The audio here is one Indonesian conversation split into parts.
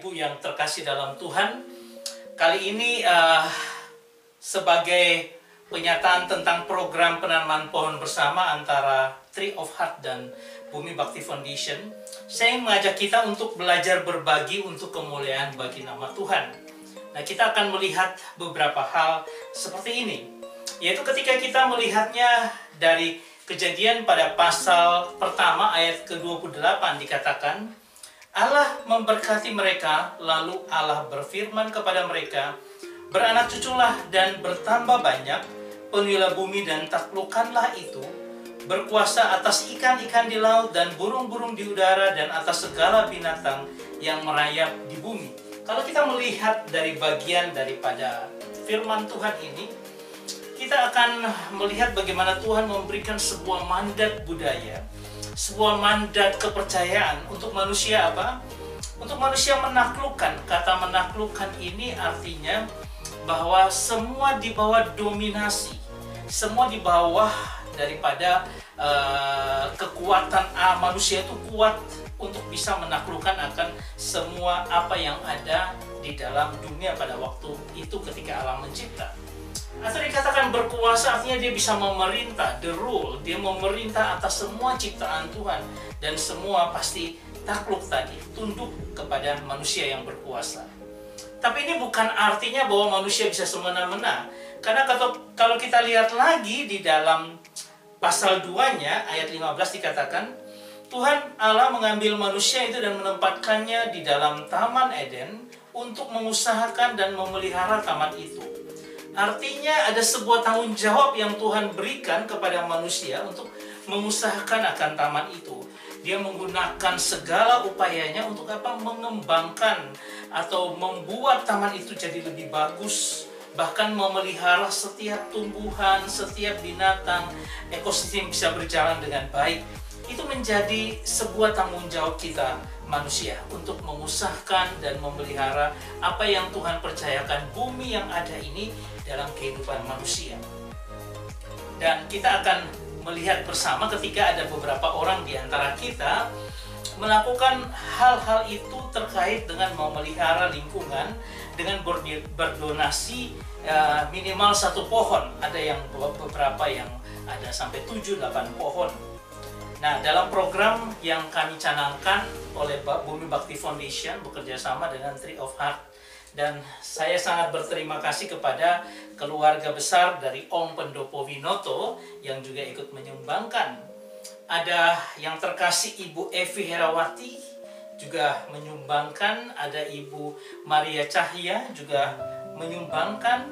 Ibu yang terkasih dalam Tuhan, kali ini sebagai penyataan tentang program penanaman pohon bersama antara Tree of Heart dan Bumi Bakti Foundation, saya mengajak kita untuk belajar berbagi untuk kemuliaan bagi nama Tuhan. Nah, kita akan melihat beberapa hal seperti ini, yaitu ketika kita melihatnya dari Kejadian pada pasal pertama ayat ke-28 dikatakan, Allah memberkati mereka, lalu Allah berfirman kepada mereka, beranak cuculah dan bertambah banyak, penuhilah bumi dan taklukkanlah itu, berkuasa atas ikan-ikan di laut dan burung-burung di udara dan atas segala binatang yang merayap di bumi. Kalau kita melihat dari bagian daripada firman Tuhan ini, kita akan melihat bagaimana Tuhan memberikan sebuah mandat budaya, sebuah mandat kepercayaan untuk manusia apa? Untuk manusia menaklukkan. Kata menaklukkan ini artinya bahwa semua di bawah dominasi, semua di bawah daripada kekuatan manusia itu kuat untuk bisa menaklukkan akan semua apa yang ada di dalam dunia pada waktu itu ketika Allah mencipta. Atau dikatakan berkuasa artinya dia bisa memerintah, the rule, dia memerintah atas semua ciptaan Tuhan dan semua pasti takluk tadi, tunduk kepada manusia yang berkuasa. Tapi ini bukan artinya bahwa manusia bisa semena-mena, karena kalau kita lihat lagi di dalam pasal 2-nya ayat 15 dikatakan, Tuhan Allah mengambil manusia itu dan menempatkannya di dalam Taman Eden untuk mengusahakan dan memelihara taman itu. Artinya ada sebuah tanggung jawab yang Tuhan berikan kepada manusia untuk mengusahakan akan taman itu. Dia menggunakan segala upayanya untuk apa? Mengembangkan atau membuat taman itu jadi lebih bagus. Bahkan memelihara setiap tumbuhan, setiap binatang, ekosistem bisa berjalan dengan baik. Itu menjadi sebuah tanggung jawab kita manusia untuk mengusahakan dan memelihara apa yang Tuhan percayakan bumi yang ada ini dalam kehidupan manusia. Dan kita akan melihat bersama ketika ada beberapa orang di antara kita melakukan hal-hal itu terkait dengan memelihara lingkungan dengan berdonasi minimal 1 pohon. Ada yang beberapa yang ada sampai 7-8 pohon. Nah, dalam program yang kami canangkan oleh Bumi Bakti Foundation bekerja sama dengan Tree of Heart, dan saya sangat berterima kasih kepada keluarga besar dari Om Pendopo Winoto yang juga ikut menyumbangkan. Ada yang terkasih Ibu Evi Herawati juga menyumbangkan, ada Ibu Maria Cahya juga menyumbangkan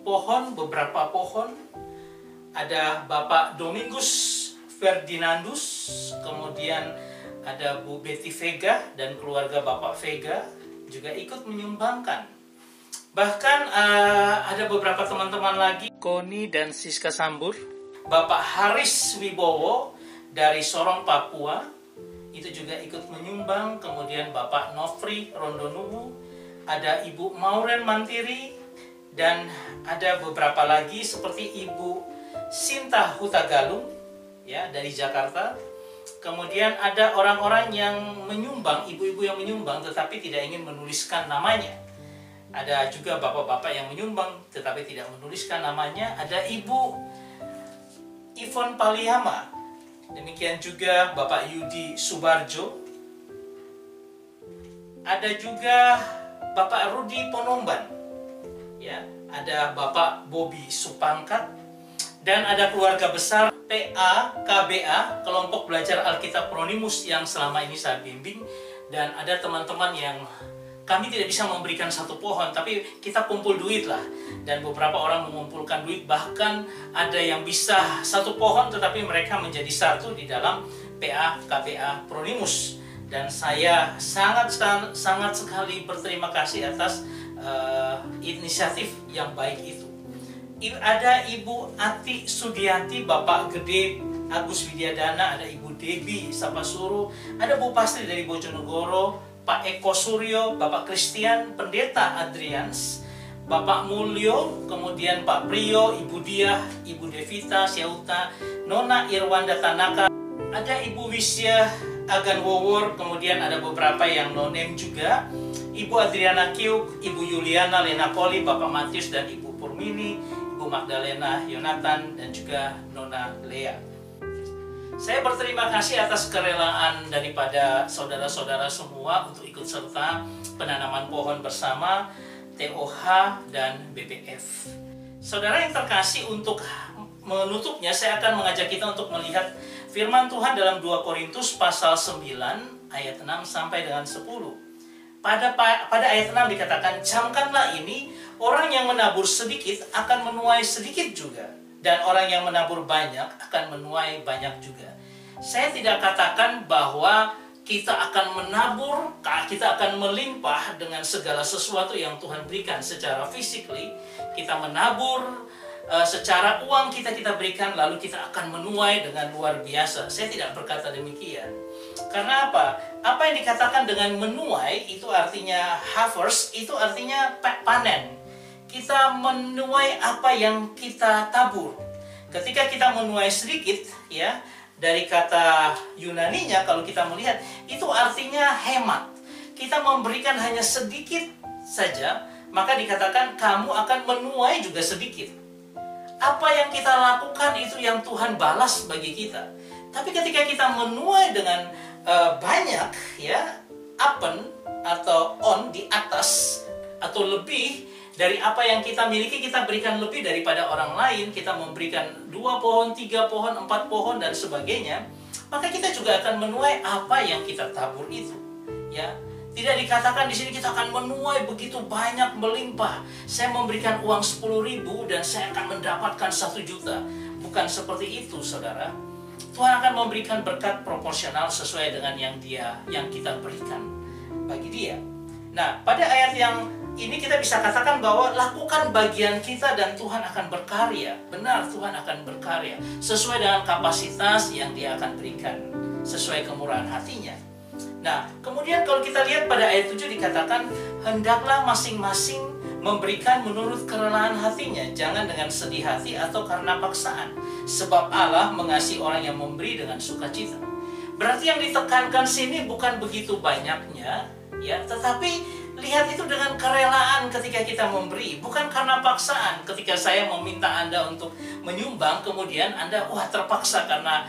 pohon, beberapa pohon. Ada Bapak Domingus Ferdinandus, kemudian ada Bu Betty Vega dan keluarga Bapak Vega juga ikut menyumbangkan. Bahkan ada beberapa teman-teman lagi, Koni dan Siska Sambur, Bapak Haris Wibowo dari Sorong, Papua, itu juga ikut menyumbang. Kemudian Bapak Nofri Rondonuwu, ada Ibu Mauren Mantiri, dan ada beberapa lagi seperti Ibu Sinta Hutagalung, ya, dari Jakarta. Kemudian ada orang-orang yang menyumbang, ibu-ibu yang menyumbang tetapi tidak ingin menuliskan namanya. Ada juga bapak-bapak yang menyumbang tetapi tidak menuliskan namanya. Ada Ibu Ivon Paliama. Demikian juga Bapak Yudi Subarjo. Ada juga Bapak Rudi Ponomban. Ya, ada Bapak Bobby Supangkat. Dan ada keluarga besar PA, KBA, Kelompok Belajar Alkitab Pronimus yang selama ini saya bimbing. Dan ada teman-teman yang kami tidak bisa memberikan 1 pohon, tapi kita kumpul duit lah. Dan beberapa orang mengumpulkan duit, bahkan ada yang bisa 1 pohon, tetapi mereka menjadi satu di dalam PA, KBA Pronimus. Dan saya sangat sekali berterima kasih atas inisiatif yang baik itu. Ada Ibu Ati Sudianti, Bapak Gede Agus Widyadana, ada Ibu Debi Sapasuru, ada Bu Pastri dari Bojonegoro, Pak Eko Suryo, Bapak Christian, Pendeta Adrians, Bapak Mulyo, kemudian Pak Priyo, Ibu Diah, Ibu Devita Syauta, Nona Irwanda Tanaka, ada Ibu Wisya Agan Wowor, kemudian ada beberapa yang no name juga. Ibu Adriana Kiuk, Ibu Yuliana Lenapoli, Bapak Matius dan Ibu Purmini, Ibu Magdalena Yonatan, dan juga Nona Lea. Saya berterima kasih atas kerelaan daripada saudara-saudara semua untuk ikut serta penanaman pohon bersama TOH dan BPF. Saudara yang terkasih, untuk menutupnya saya akan mengajak kita untuk melihat firman Tuhan dalam 2 Korintus pasal 9 ayat 6 sampai dengan 10. Pada ayat 6 dikatakan, camkanlah ini, orang yang menabur sedikit akan menuai sedikit juga, dan orang yang menabur banyak akan menuai banyak juga. Saya tidak katakan bahwa kita akan menabur, kita akan melimpah dengan segala sesuatu yang Tuhan berikan secara physically. Kita menabur secara uang kita berikan, lalu kita akan menuai dengan luar biasa. Saya tidak berkata demikian. Karena apa? Apa yang dikatakan dengan menuai itu artinya harvest, itu artinya panen. Kita menuai apa yang kita tabur. Ketika kita menuai sedikit, ya, dari kata Yunaninya kalau kita melihat, itu artinya hemat. Kita memberikan hanya sedikit saja, maka dikatakan kamu akan menuai juga sedikit. Apa yang kita lakukan itu yang Tuhan balas bagi kita. Tapi ketika kita menuai dengan banyak, ya, upon atau on, di atas atau lebih dari apa yang kita miliki, kita berikan lebih daripada orang lain, kita memberikan 2 pohon, 3 pohon, 4 pohon dan sebagainya, maka kita juga akan menuai apa yang kita tabur itu, ya. Tidak dikatakan di sini kita akan menuai begitu banyak, melimpah. Saya memberikan uang 10.000 dan saya akan mendapatkan 1 juta. Bukan seperti itu, saudara. Tuhan akan memberikan berkat proporsional sesuai dengan yang kita berikan bagi dia. Nah, pada ayat yang ini kita bisa katakan bahwa lakukan bagian kita dan Tuhan akan berkarya. Benar, Tuhan akan berkarya sesuai dengan kapasitas yang dia akan berikan, sesuai kemurahan hatinya. Nah, kemudian kalau kita lihat pada ayat 7 dikatakan, hendaklah masing-masing memberikan menurut kerelaan hatinya, jangan dengan sedih hati atau karena paksaan. Sebab Allah mengasihi orang yang memberi dengan sukacita. Berarti yang ditekankan sini bukan begitu banyaknya, ya, tetapi lihat itu dengan kerelaan ketika kita memberi, bukan karena paksaan. Ketika saya meminta Anda untuk menyumbang, kemudian Anda terpaksa karena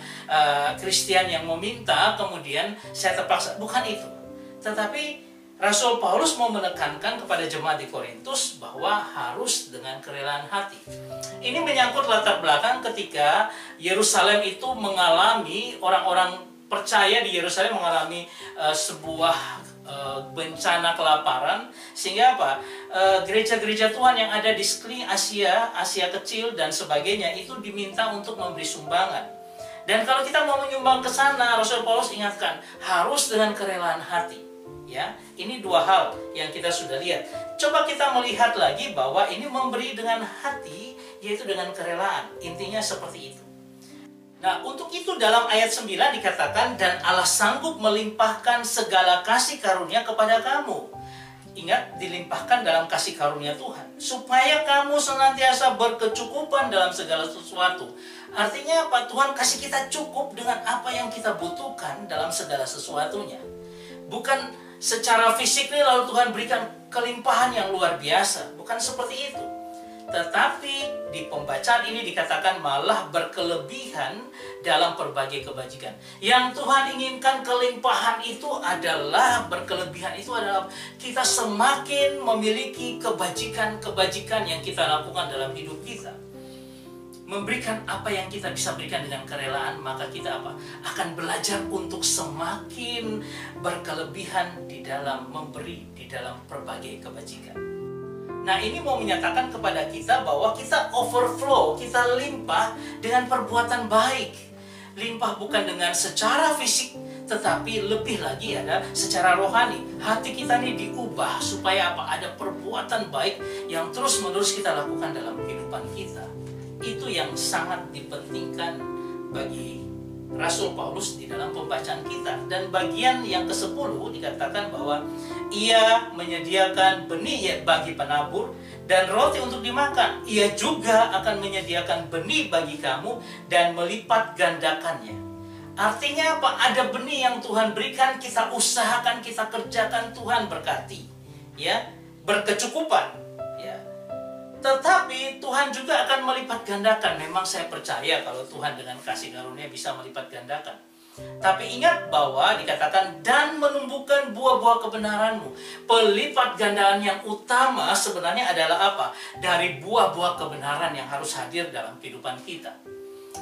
Kristian yang meminta, kemudian saya terpaksa. Bukan itu. Tetapi Rasul Paulus mau menekankan kepada jemaat di Korintus bahwa harus dengan kerelaan hati. Ini menyangkut latar belakang ketika Yerusalem itu mengalami, orang-orang percaya di Yerusalem mengalami sebuah bencana kelaparan, sehingga apa? Gereja-gereja Tuhan yang ada di sekeliling Asia kecil dan sebagainya itu diminta untuk memberi sumbangan. Dan kalau kita mau menyumbang ke sana, Rasul Paulus ingatkan harus dengan kerelaan hati. Ya, ini 2 hal yang kita sudah lihat. Coba kita melihat lagi bahwa ini memberi dengan hati, yaitu dengan kerelaan. Intinya seperti itu. Nah, untuk itu dalam ayat 9 dikatakan, dan Allah sanggup melimpahkan segala kasih karunia kepada kamu. Ingat, dilimpahkan dalam kasih karunia Tuhan, supaya kamu senantiasa berkecukupan dalam segala sesuatu. Artinya apa? Tuhan kasih kita cukup dengan apa yang kita butuhkan dalam segala sesuatunya. Bukan secara fisik nih lalu Tuhan berikan kelimpahan yang luar biasa. Bukan seperti itu. Tetapi di pembacaan ini dikatakan malah berkelebihan dalam berbagai kebajikan. Yang Tuhan inginkan kelimpahan itu adalah, berkelebihan itu adalah kita semakin memiliki kebajikan-kebajikan yang kita lakukan dalam hidup kita. Memberikan apa yang kita bisa berikan dengan kerelaan, maka kita akan belajar untuk semakin berkelebihan di dalam memberi, di dalam berbagai kebajikan. Nah, ini mau menyatakan kepada kita bahwa kita overflow, kita limpah dengan perbuatan baik. Limpah bukan dengan secara fisik, tetapi lebih lagi ada secara rohani. Hati kita ini diubah supaya ada perbuatan baik yang terus-menerus kita lakukan dalam kehidupan kita. Itu yang sangat dipentingkan bagi Rasul Paulus di dalam pembacaan kita. Dan bagian yang ke-10 dikatakan bahwa ia menyediakan benih bagi penabur dan roti untuk dimakan. Ia juga akan menyediakan benih bagi kamu dan melipat gandakannya. Artinya apa? Ada benih yang Tuhan berikan, kita usahakan, kita kerjakan, Tuhan berkati. ya, berkecukupan, ya. Tetapi Tuhan juga akan melipat gandakan. Memang saya percaya kalau Tuhan dengan kasih karunia bisa melipat gandakan. Tapi ingat bahwa dikatakan dan menumbuhkan buah-buah kebenaranmu. Pelipat gandaan yang utama sebenarnya adalah apa? Dari buah-buah kebenaran yang harus hadir dalam kehidupan kita.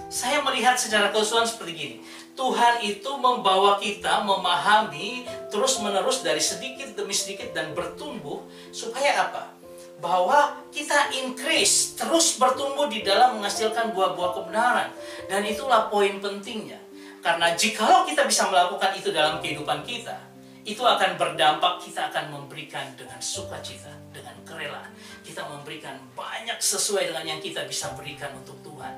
Saya melihat secara keseluruhan seperti gini. Tuhan itu membawa kita memahami terus-menerus dari sedikit demi sedikit dan bertumbuh supaya apa? Bahwa kita increase, terus bertumbuh di dalam menghasilkan buah-buah kebenaran. Dan itulah poin pentingnya. Karena jikalau kita bisa melakukan itu dalam kehidupan kita, itu akan berdampak, kita akan memberikan dengan sukacita, dengan kerelaan. Kita memberikan banyak sesuai dengan yang kita bisa berikan untuk Tuhan.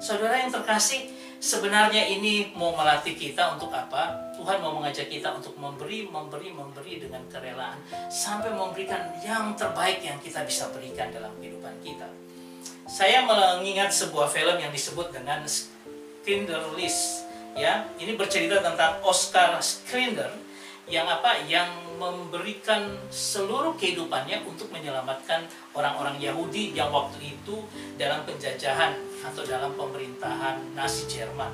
Saudara yang terkasih, sebenarnya ini mau melatih kita untuk apa? Tuhan mau mengajak kita untuk memberi dengan kerelaan sampai memberikan yang terbaik yang kita bisa berikan dalam kehidupan kita. Saya mengingat sebuah film yang disebut dengan Schindler's List, ya. Ini bercerita tentang Oskar Schindler yang apa? Yang memberikan seluruh kehidupannya untuk menyelamatkan orang-orang Yahudi yang waktu itu dalam penjajahan atau dalam pemerintahan Nazi Jerman.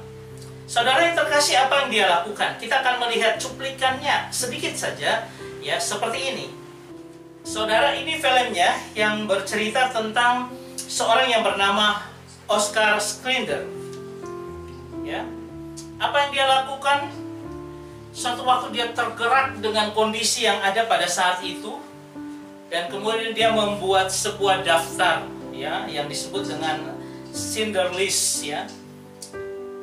Saudara yang terkasih, apa yang dia lakukan? Kita akan melihat cuplikannya sedikit saja, ya, seperti ini. Saudara, ini filmnya yang bercerita tentang seorang yang bernama Oskar Schindler. Ya. Apa yang dia lakukan? Suatu waktu dia tergerak dengan kondisi yang ada pada saat itu, dan kemudian dia membuat sebuah daftar, ya, yang disebut dengan Schindler's List, ya.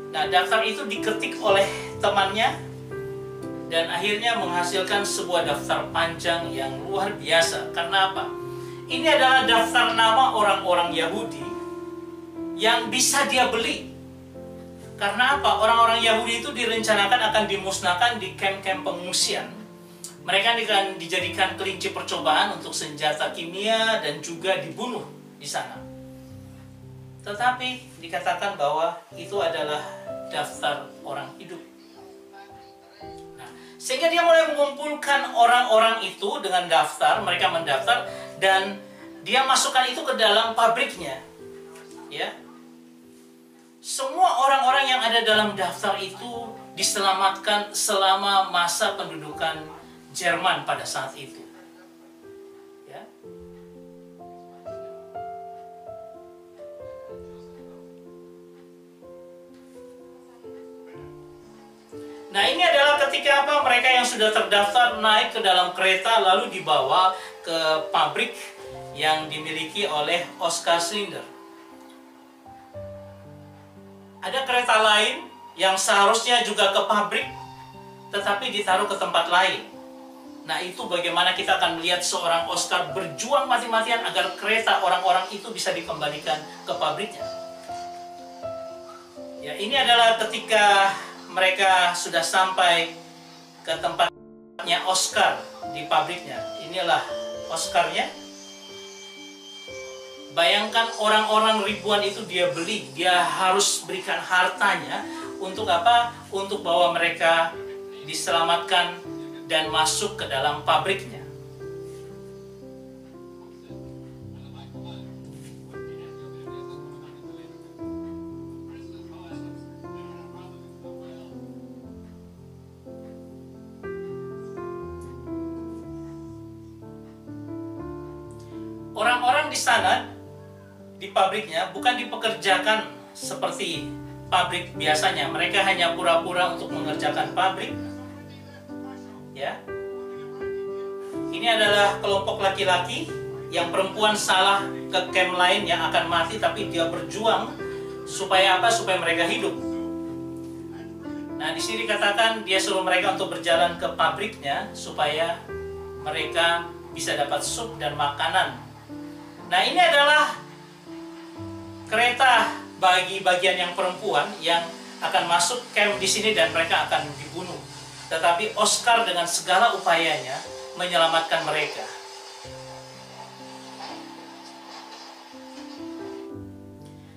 Nah, daftar itu diketik oleh temannya dan akhirnya menghasilkan sebuah daftar panjang yang luar biasa. Karena apa? Ini adalah daftar nama orang-orang Yahudi yang bisa dia beli. Karena apa? Orang-orang Yahudi itu direncanakan akan dimusnahkan di kamp-kamp pengungsian. Mereka akan dijadikan kelinci percobaan untuk senjata kimia dan juga dibunuh di sana. Tetapi dikatakan bahwa itu adalah daftar orang hidup. Nah, sehingga dia mulai mengumpulkan orang-orang itu dengan daftar, mereka mendaftar dan dia masukkan itu ke dalam pabriknya. Ya. Semua orang-orang yang ada dalam daftar itu diselamatkan selama masa pendudukan Jerman pada saat itu. Ya. Nah, ini adalah ketika apa? Mereka yang sudah terdaftar naik ke dalam kereta lalu dibawa ke pabrik yang dimiliki oleh Oskar Schindler. Ada kereta lain yang seharusnya juga ke pabrik, tetapi ditaruh ke tempat lain. Nah, itu bagaimana kita akan melihat seorang Oskar berjuang mati-matian agar kereta orang-orang itu bisa dikembalikan ke pabriknya. Ya, ini adalah ketika mereka sudah sampai ke tempatnya Oskar di pabriknya. Inilah Oskarnya. Bayangkan orang-orang ribuan itu dia beli, dia harus berikan hartanya untuk apa? Untuk bahwa mereka diselamatkan dan masuk ke dalam pabriknya. Orang-orang di sana di pabriknya bukan dipekerjakan seperti pabrik biasanya. Mereka hanya pura-pura untuk mengerjakan pabrik. Ya. Ini adalah kelompok laki-laki, yang perempuan salah ke camp lain yang akan mati, tapi dia berjuang supaya apa? Supaya mereka hidup. Nah, di sini dikatakan dia suruh mereka untuk berjalan ke pabriknya supaya mereka bisa dapat sup dan makanan. Nah, ini adalah kereta bagi bagian yang perempuan yang akan masuk camp di sini dan mereka akan dibunuh. Tetapi Oskar dengan segala upayanya menyelamatkan mereka.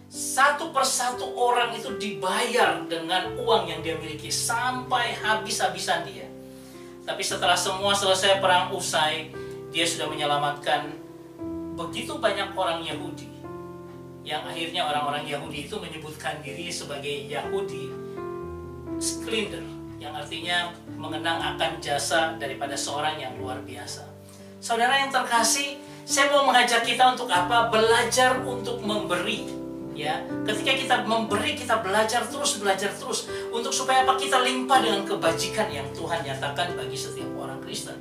Satu persatu orang itu dibayar dengan uang yang dia miliki sampai habis-habisan dia. Tapi setelah semua selesai, perang usai, Dia sudah menyelamatkan begitu banyak orang Yahudi, yang akhirnya orang-orang Yahudi itu menyebutkan diri sebagai Yahudi Sklender, yang artinya mengenang akan jasa daripada seorang yang luar biasa. Saudara yang terkasih, saya mau mengajak kita untuk apa? Belajar untuk memberi. Ya, ketika kita memberi, kita belajar terus untuk supaya apa? Kita limpah dengan kebajikan yang Tuhan nyatakan bagi setiap orang Kristen.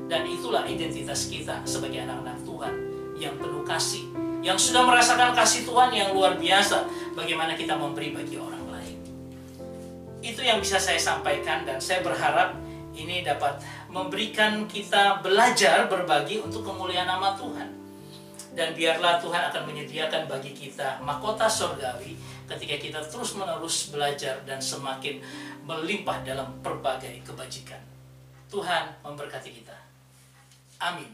Dan itulah identitas kita sebagai anak-anak Tuhan yang penuh kasih, yang sudah merasakan kasih Tuhan yang luar biasa. Bagaimana kita memberi bagi orang lain. Itu yang bisa saya sampaikan, dan saya berharap ini dapat memberikan kita belajar berbagi untuk kemuliaan nama Tuhan. Dan biarlah Tuhan akan menyediakan bagi kita mahkota surgawi ketika kita terus-menerus belajar dan semakin melimpah dalam berbagai kebajikan. Tuhan memberkati kita. Amin.